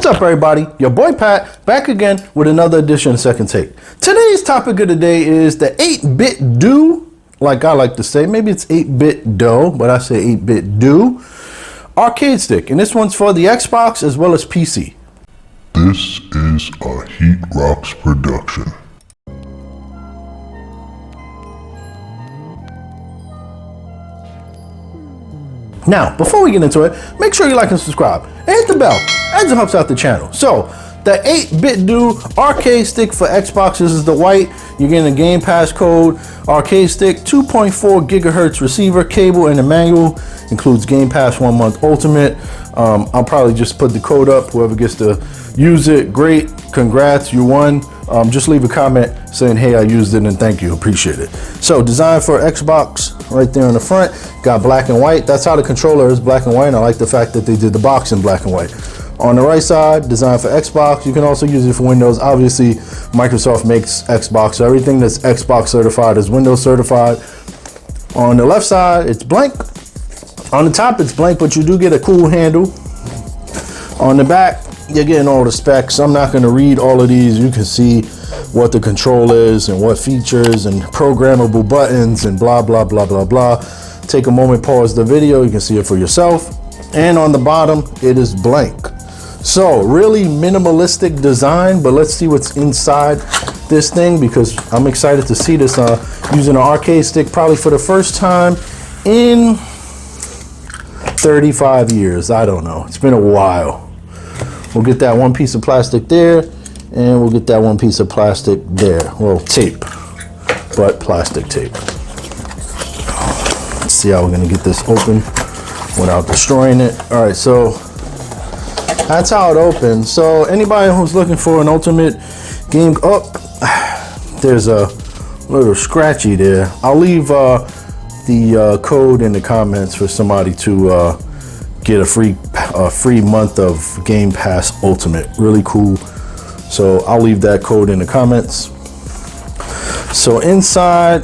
What's up, everybody? Your boy Pat back again with another edition of Second Take. Today's topic of the day is the 8bitdo, like I like to say. Maybe it's 8bitdo, but I say 8bitdo arcade stick, and this one's for the Xbox as well as PC. This is a Heat Rocks production. Now, before we get into it, make sure you like and subscribe and hit the bell as it helps out the channel. So, the 8bitdo arcade stick for Xbox, this is the white. You're getting a Game Pass code. Arcade stick, 2.4 gigahertz receiver, cable, and the manual. Includes Game Pass 1 month ultimate. I'll probably just put the code up. Whoever gets to use it, great. Congrats, you won. Just leave a comment saying, hey, I used it and thank you, appreciate it. So designed for Xbox right there in the front, got black and white. That's how the controller is, black and white. And I like the fact that they did the box in black and white. On the right side, designed for Xbox. You can also use it for Windows. Obviously, Microsoft makes Xbox, so everything that's Xbox certified is Windows certified. On the left side, it's blank. On the top, it's blank, but you do get a cool handle. On the back, you're getting all the specs. I'm not going to read all of these. You can see what the control is and what features and programmable buttons and blah, blah, blah, blah, blah. Take a moment, pause the video. You can see it for yourself. And on the bottom, it is blank. So really minimalistic design, but let's see what's inside this thing because I'm excited to see this using an arcade stick probably for the first time in 35 years. I don't know. It's been a while. We'll get that one piece of plastic there, and we'll get that one piece of plastic there. Well, tape, but plastic tape. Let's see how we're gonna get this open without destroying it. All right, so that's how it opens. So anybody who's looking for an ultimate game, there's a little scratchy there. I'll leave the code in the comments for somebody to get a free month of Game Pass Ultimate. Really cool. So I'll leave that code in the comments. So inside,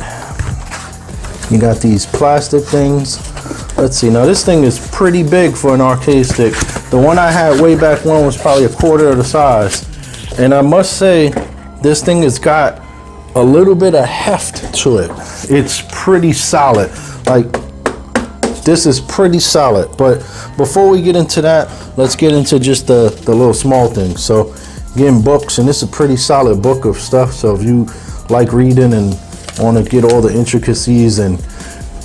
you got these plastic things. Let's see. Now this thing is pretty big for an arcade stick. The one I had way back when was probably a quarter of the size. And I must say, this thing has got a little bit of heft to it. It's pretty solid. Like, this is pretty solid. But before we get into that, let's get into just the little small things. So getting books, and this is a pretty solid book of stuff. So if you like reading and want to get all the intricacies and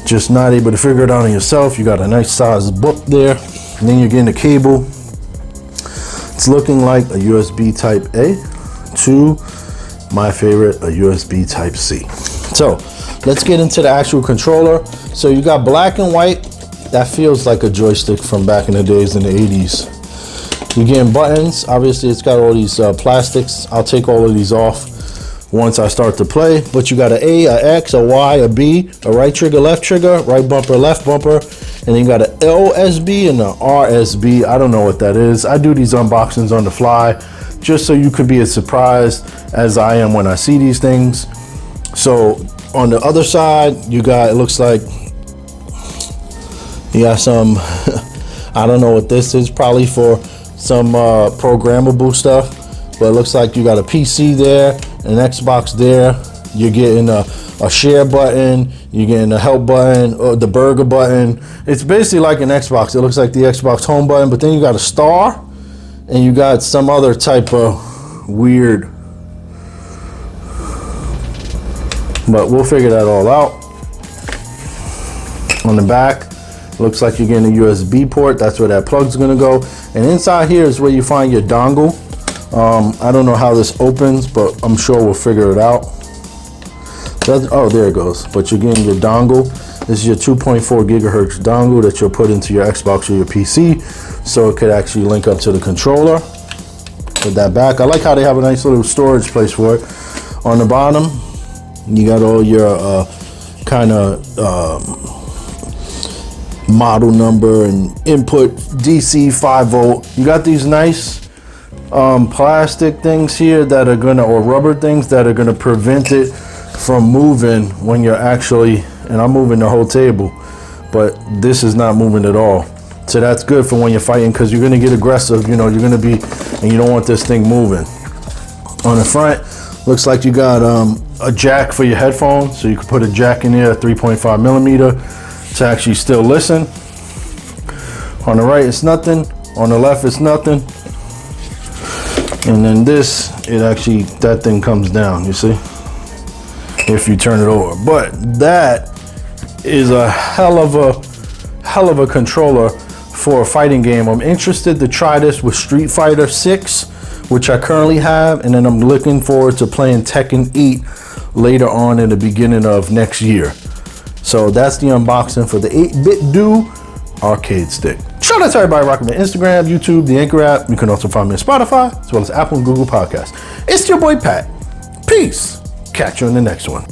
just not able to figure it out on yourself, you got a nice sized book there. And then you're getting a cable. It's looking like a USB type A to my favorite, a USB type C. So let's get into the actual controller. So you got black and white. That feels like a joystick from back in the days in the 80s. You're getting buttons. Obviously it's got all these plastics. I'll take all of these off once I start to play, but you got an A, a X, a Y, a B, a right trigger, right bumper, left bumper, and then you got an LSB and an RSB. I don't know what that is. I do these unboxings on the fly just so you could be as surprised as I am when I see these things. So on the other side, you got, it looks like you got some, I don't know what this is, probably for some programmable stuff, but it looks like you got a PC there, an Xbox there. You're getting a share button, you're getting a help button, or the burger button. It's basically like an Xbox. It looks like the Xbox home button, but then you got a star and you got some other type of weird, but we'll figure that all out. On the back, looks like you're getting a USB port. That's where that plug's gonna go. And inside here is where you find your dongle. I don't know how this opens, but I'm sure we'll figure it out. Oh, there it goes. But you're getting your dongle. This is your 2.4 gigahertz dongle that you'll put into your Xbox or your PC, so it could actually link up to the controller. Put that back. I like how they have a nice little storage place for it. On the bottom, you got all your kind of model number and input DC 5 volt. You got these nice plastic things here that are gonna, or rubber things that are gonna prevent it from moving when you're actually, and I'm moving the whole table, but this is not moving at all. So that's good for when you're fighting, because you're gonna get aggressive, you're gonna be, and you don't want this thing moving. On the front, looks like you got a jack for your headphones, so you can put a jack in there, a 3.5 millimeter, to actually still listen. On the right, it's nothing. On the left, it's nothing. And then this, that thing comes down, you see? If you turn it over. But that is a hell of a controller for a fighting game. I'm interested to try this with Street Fighter 6, which I currently have, and then I'm looking forward to playing Tekken 8 later on in the beginning of next year. So that's the unboxing for the 8bitdo arcade stick. Shout out to everybody rocking my Instagram, YouTube, the Anchor app. You can also find me on Spotify, as well as Apple and Google Podcasts. It's your boy Pat. Peace. Catch you in the next one.